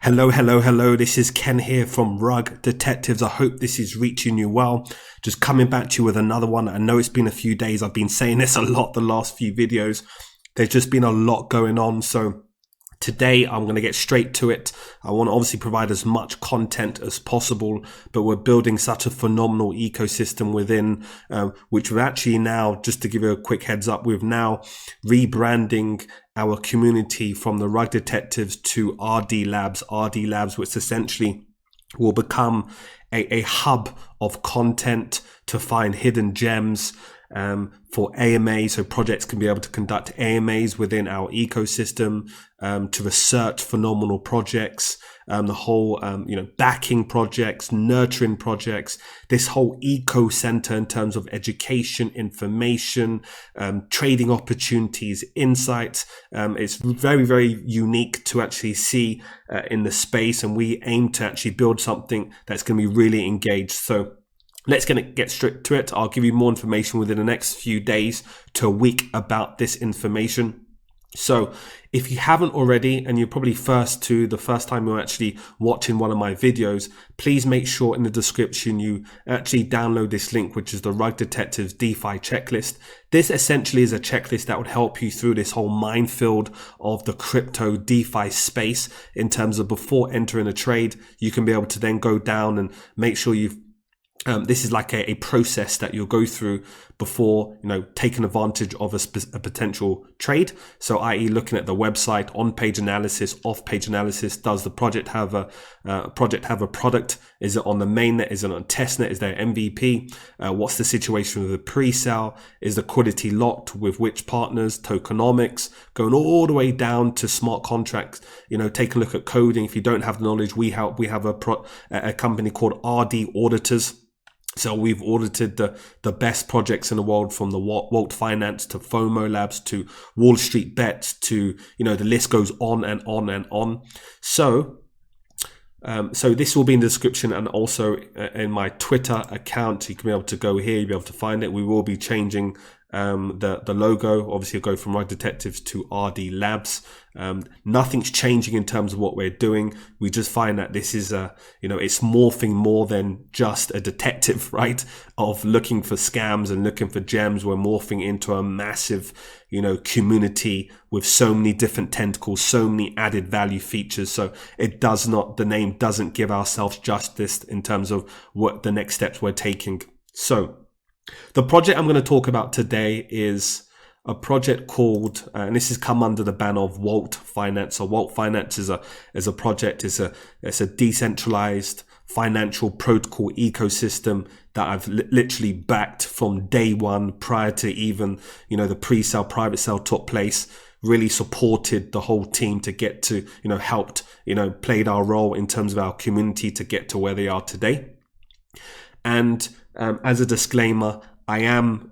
Hello. This is Ken here from Rug Detectives. I hope this is reaching you well. Just coming back to you with another one. I know it's been a few days. I've been saying this a lot the last few videos. There's just been a lot going on. So today I'm going to get straight to it. I want to obviously provide as much content as possible, but we're building such a phenomenal ecosystem within, which we're actually now, just to give you a quick heads up, we're now rebranding our community from the Rug Detectives to RD Labs, which essentially will become a hub of content to find hidden gems for AMA, so projects can be able to conduct AMAs within our ecosystem, to research phenomenal projects, the whole, backing projects, nurturing projects, this whole eco center in terms of education, information, trading opportunities, insights. It's very, very unique to actually see in the space, and we aim to actually build something that's going to be really engaged. So let's get straight to it. I'll give you more information within the next few days to a week about this information. So if you haven't already, and you're probably the first time you're actually watching one of my videos, please make sure in the description you actually download this link, which is the Rug Detectives DeFi checklist. This essentially is a checklist that would help you through this whole minefield of the crypto DeFi space in terms of before entering a trade. You can be able to then go down and make sure this is like a process that you'll go through before, taking advantage of a potential trade. So, i.e., looking at the website, on-page analysis, off-page analysis. Does the project have a product? Is it on the mainnet? Is it on testnet? Is there MVP? What's the situation with the pre-sale? Is the liquidity locked with which partners? Tokenomics, going all the way down to smart contracts. Take a look at coding. If you don't have the knowledge, we have a company called RD Auditors. So we've audited the best projects in the world, from the Wault Finance to FOMO Labs to Wall Street Bets to, the list goes on and on and on. So this will be in the description, and also in my Twitter account. You can be able to go here, you'll be able to find it. We will be changing the logo. Obviously, it'll go from Rug Detectives to RD Labs. Nothing's changing in terms of what we're doing. We just find that this is it's morphing more than just a detective, right? Of looking for scams and looking for gems. We're morphing into a massive, community with so many different tentacles, so many added value features. So the name doesn't give ourselves justice in terms of what the next steps we're taking. So the project I'm going to talk about today is a project called, and this has come under the banner of Wault Finance. So Wault Finance is a project. It's a decentralized financial protocol ecosystem that I've literally backed from day one, prior to even, the pre-sale, private sale took place. Really supported the whole team to get to, helped, played our role in terms of our community to get to where they are today. And as a disclaimer, I am,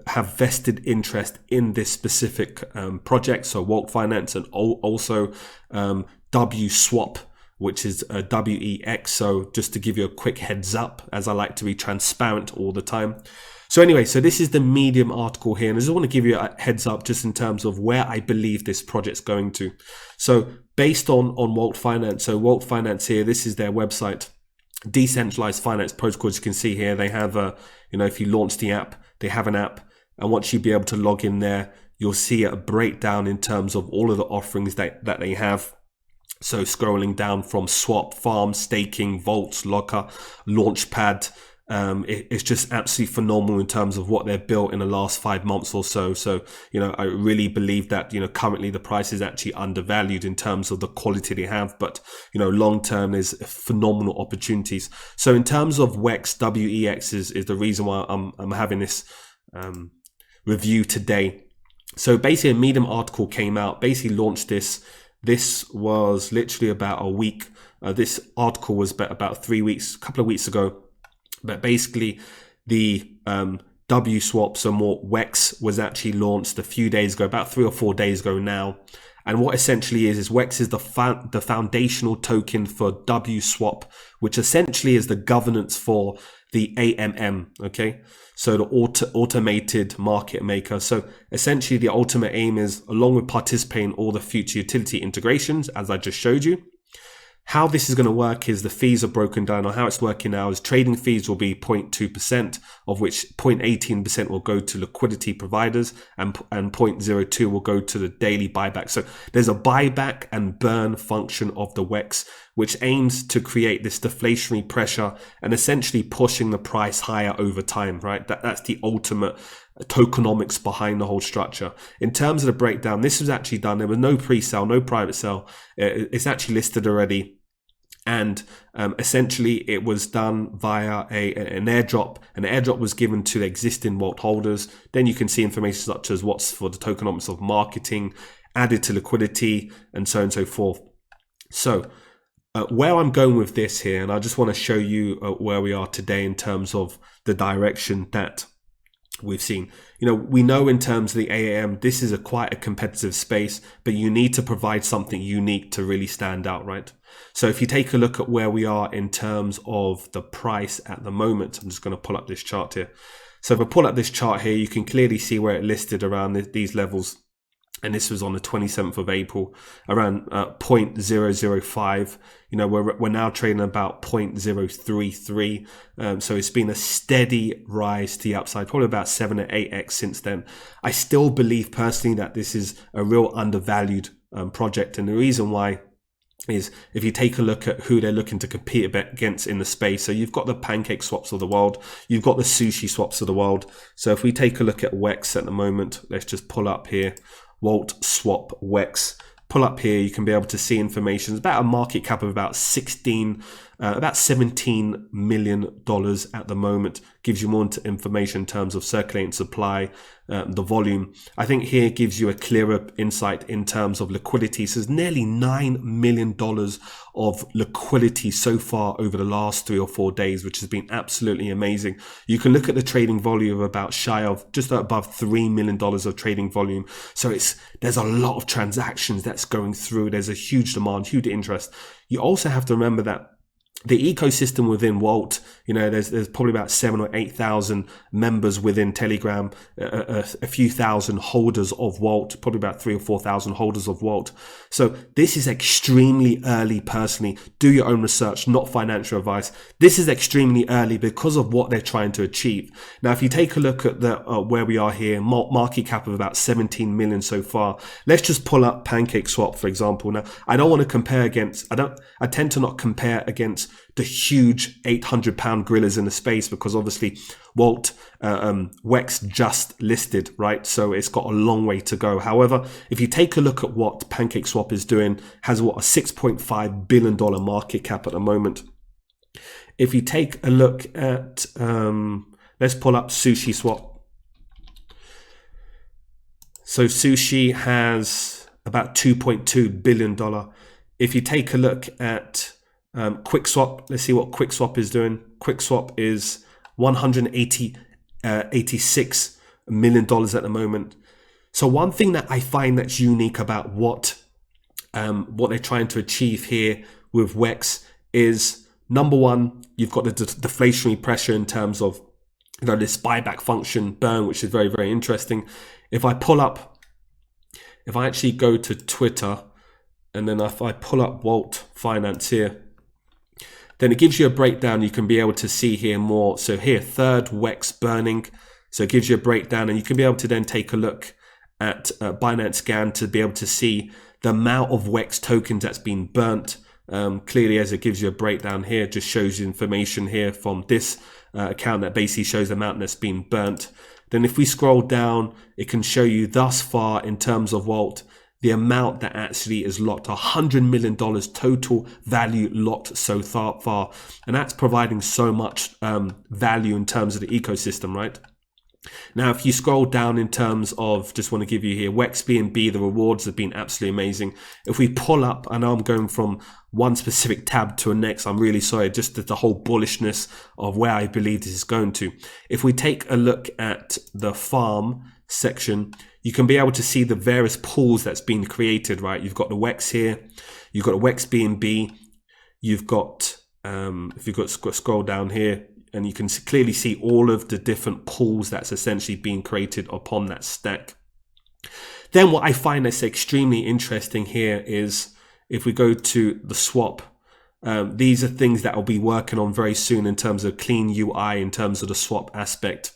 have vested interest in this specific project. So Wault Finance, and also WSwap, which is WEX. So just to give you a quick heads up, as I like to be transparent all the time. So anyway, so this is the Medium article here, and I just want to give you a heads up just in terms of where I believe this project's going to. So based on Wault Finance, so Wault Finance here, this is their website. Decentralized finance protocol. As you can see here, they have if you launch the app, they have an app, and once you be able to log in there, you'll see a breakdown in terms of all of the offerings that they have. So scrolling down from swap, farm, staking, vaults, locker, Launchpad. It's just absolutely phenomenal in terms of what they've built in the last 5 months or so. So, I really believe that, currently the price is actually undervalued in terms of the quality they have, but, long term is phenomenal opportunities. So in terms of WEX, WEX is the reason why I'm having this, review today. So basically a Medium article came out, basically launched this. This was literally about a week. This article was about 3 weeks, a couple of weeks ago. But basically, the WSwap, so more WEX, was actually launched a few days ago, about 3 or 4 days ago now. And what essentially is WEX is the foundational token for WSwap, which essentially is the governance for the AMM. Okay, so the automated market maker. So essentially, the ultimate aim is, along with participating in all the future utility integrations, as I just showed you, How this is going to work is the fees are broken down, or how it's working now is trading fees will be 0.2%, of which 0.18% will go to liquidity providers and 0.02 will go to the daily buyback. So there's a buyback and burn function of the WEX, which aims to create this deflationary pressure and essentially pushing the price higher over time, right? That's the ultimate tokenomics behind the whole structure. In terms of the breakdown, this was actually done. There was no pre-sale, no private sale. It's actually listed already. And essentially, it was done via an airdrop. An airdrop was given to the existing Wault holders. Then you can see information such as what's for the tokenomics of marketing, added to liquidity, and so on and so forth. So where I'm going with this here, and I just want to show you where we are today in terms of the direction that we've seen. We know in terms of the AAM, this is quite a competitive space, but you need to provide something unique to really stand out, right? So if you take a look at where we are in terms of the price at the moment, I'm just going to pull up this chart here. So if I pull up this chart here, you can clearly see where it listed around these levels. And this was on the 27th of April, around 0.005. We're now trading about 0.033. So it's been a steady rise to the upside, probably about 7 or 8x since then. I still believe personally that this is a real undervalued project. And the reason why is if you take a look at who they're looking to compete against in the space. So you've got the Pancakeswaps of the world, you've got the Sushi Swaps of the world. So if we take a look at WEX at the moment, let's just pull up here. WaultSwap WEX. Pull up here, you can be able to see information. It's about a market cap of about $17 million at the moment. Gives you more information in terms of circulating supply, the volume. I think here gives you a clearer insight in terms of liquidity. So there's nearly $9 million of liquidity so far over the last 3 or 4 days, which has been absolutely amazing. You can look at the trading volume of about shy of just above $3 million of trading volume. So there's a lot of transactions that's going through. There's a huge demand, huge interest. You also have to remember that the ecosystem within Wault, there's probably about 7,000 or 8,000 members within Telegram, a few thousand holders of Wault, probably about 3,000 or 4,000 holders of Wault. So this is extremely early. Personally, do your own research, not financial advice. This is extremely early because of what they're trying to achieve. Now, if you take a look at the where we are here, market cap of about 17 million so far. Let's just pull up Pancakeswap, for example. Now, I don't want to compare against. I tend to not compare against the huge 800-pound gorillas in the space, because obviously Wault WEX just listed, right? So it's got a long way to go. However, if you take a look at what Pancakeswap is doing, has a $6.5 billion market cap at the moment. If you take a look at, let's pull up Sushi Swap. So Sushi has about $2.2 billion. If you take a look at Quickswap, let's see what Quickswap is doing. Quickswap is $186 million at the moment. So one thing that I find that's unique about what they're trying to achieve here with WEX is, number one, you've got the deflationary pressure in terms of this buyback function burn, which is very, very interesting. If I actually go to Twitter, and then if I pull up Wault Finance here, then it gives you a breakdown. You can be able to see here more. So here, third WEX burning. So it gives you a breakdown, and you can be able to then take a look at BscScan to be able to see the amount of WEX tokens that's been burnt. Clearly, as it gives you a breakdown here, just shows you information here from this account that basically shows the amount that's been burnt. Then if we scroll down, it can show you thus far in terms of Wault, the amount that actually is locked, $100 million total value locked so far. And that's providing so much value in terms of the ecosystem, right? Now, if you scroll down in terms of, just want to give you here, WEX BNB, the rewards have been absolutely amazing. If we pull up, I know I'm going from one specific tab to a next, I'm really sorry, just the whole bullishness of where I believe this is going to. If we take a look at the farm section, you can be able to see the various pools that's been created, right? You've got the WEX here, you've got WEX BNB, you've got, if you've got scroll down here, and you can clearly see all of the different pools that's essentially being created upon that stack. Then what I find that's extremely interesting here is if we go to the swap, These are things that I'll be working on very soon in terms of clean UI, in terms of the swap aspect.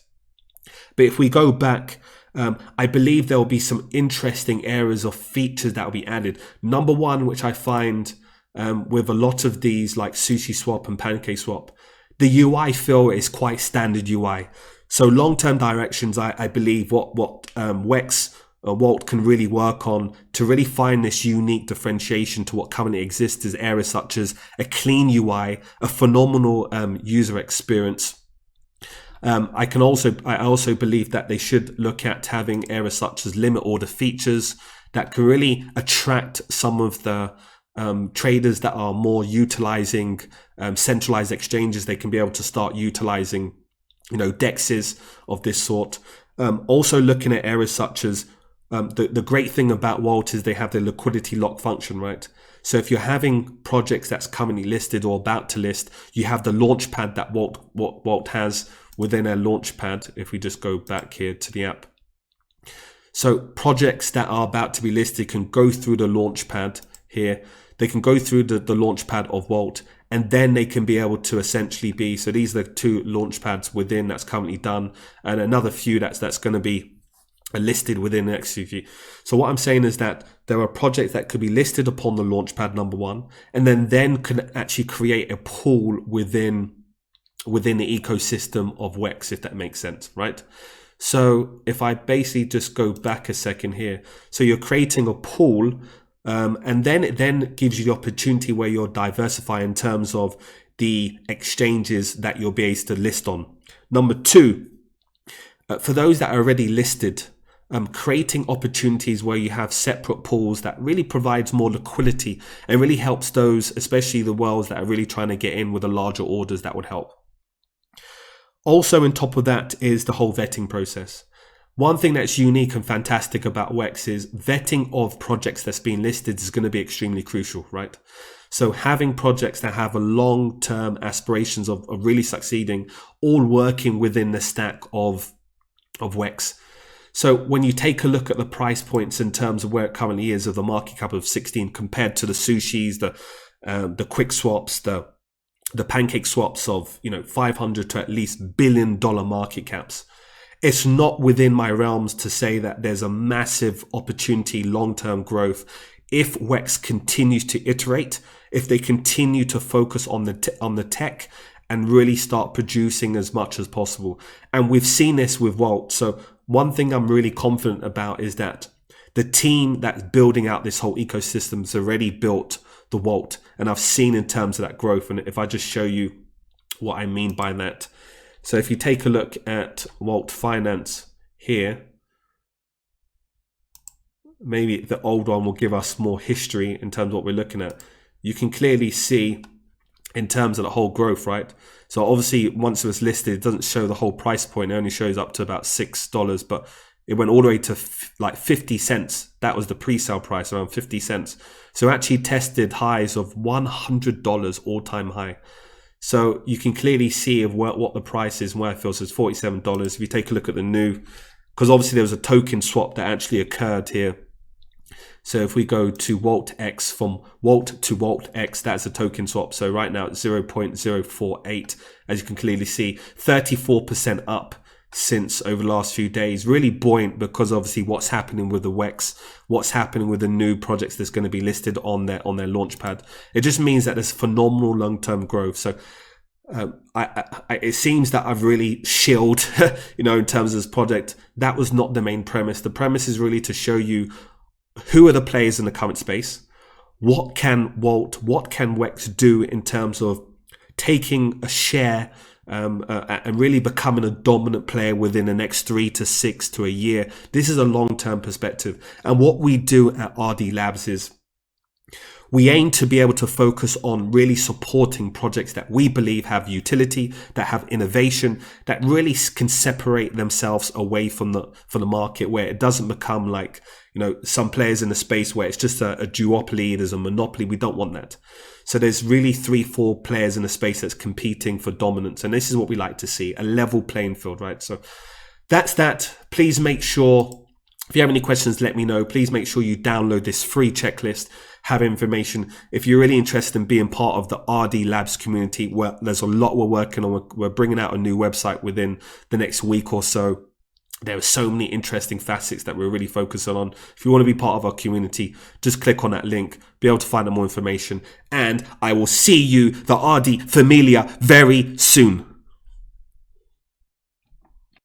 But if we go back, I believe there will be some interesting areas of features that will be added. Number one, which I find with a lot of these like Sushi Swap and Pancakeswap, the UI feel is quite standard UI. So long-term directions, I believe what WEX Wault can really work on to really find this unique differentiation to what currently exists is areas such as a clean UI, a phenomenal user experience. I also believe that they should look at having areas such as limit order features that can really attract some of the traders that are more utilizing centralized exchanges. They can be able to start utilizing, dexes of this sort. Also looking at areas such as the great thing about Wault is they have the liquidity lock function, right? So if you're having projects that's currently listed or about to list, you have the Launchpad that Wault has within a Launchpad. If we just go back here to the app. So projects that are about to be listed can go through the Launchpad here. They can go through the Launchpad of Wault, and then they can be able to essentially be, so these are the 2 Launchpads within that's currently done, and another few that's going to be listed within the next few. So what I'm saying is that there are projects that could be listed upon the Launchpad, number one, and then can actually create a pool within the ecosystem of WEX, if that makes sense, right? So if I basically just go back a second here, so you're creating a pool, and then it then gives you the opportunity where you're diversifying in terms of the exchanges that you'll be able to list on. Number two, for those that are already listed, creating opportunities where you have separate pools that really provides more liquidity and really helps those, especially the whales that are really trying to get in with the larger orders, that would help. Also on top of that is the whole vetting process. One thing that's unique and fantastic about WEX is vetting of projects that's being listed is going to be extremely crucial, right? So having projects that have a long-term aspirations of really succeeding, all working within the stack of WEX. So when you take a look at the price points in terms of where it currently is, of the market cap of 16 compared to the Sushis, the Quickswaps, the Pancakeswaps of 500 to at least $1 billion market caps, it's not within my realms to say that there's a massive opportunity, long-term growth if WEX continues to iterate, if they continue to focus on the tech and really start producing as much as possible. And we've seen this with Wault. So one thing I'm really confident about is that the team that's building out this whole ecosystem has already built the Wault, and I've seen in terms of that growth. And if I just show you what I mean by that. So if you take a look at Wault Finance here, maybe the old one will give us more history in terms of what we're looking at. You can clearly see in terms of the whole growth, right? So obviously once it was listed, it doesn't show the whole price point. It only shows up to about $6, but it went all the way to like 50 cents. That was the pre-sale price, around 50 cents. So actually tested highs of $100 all-time high. So you can clearly see of what the price is and where it feels. It's $47. If you take a look at the new, because obviously there was a token swap that actually occurred here. So if we go to WaultX, from Wault to WaultX, that's a token swap. So right now it's 0.048, as you can clearly see, 34% up since over the last few days. Really buoyant because obviously what's happening with the WEX, what's happening with the new projects that's going to be listed on their Launchpad. It just means that there's phenomenal long-term growth. So it seems that I've really shilled, in terms of this project. That was not the main premise. The premise is really to show you who are the players in the current space, what can Wault, what can WEX do in terms of taking a share and really becoming a dominant player within the next 3 to 6 to a year. This is a long-term perspective. And what we do at RD Labs is we aim to be able to focus on really supporting projects that we believe have utility, that have innovation, that really can separate themselves away from the market, where it doesn't become like, some players in the space where it's just a duopoly, there's a monopoly. We don't want that. So there's really 3-4 players in the space that's competing for dominance. And this is what we like to see, a level playing field, right? So that's that. Please make sure, if you have any questions, let me know. Please make sure you download this free checklist. have information. If you're really interested in being part of the RD Labs community, where there's a lot we're working on. We're bringing out a new website within the next week or so. There are so many interesting facets that we're really focusing on. If you want to be part of our community, just click on that link, be able to find out more information. And I will see you, the RD Familia, very soon.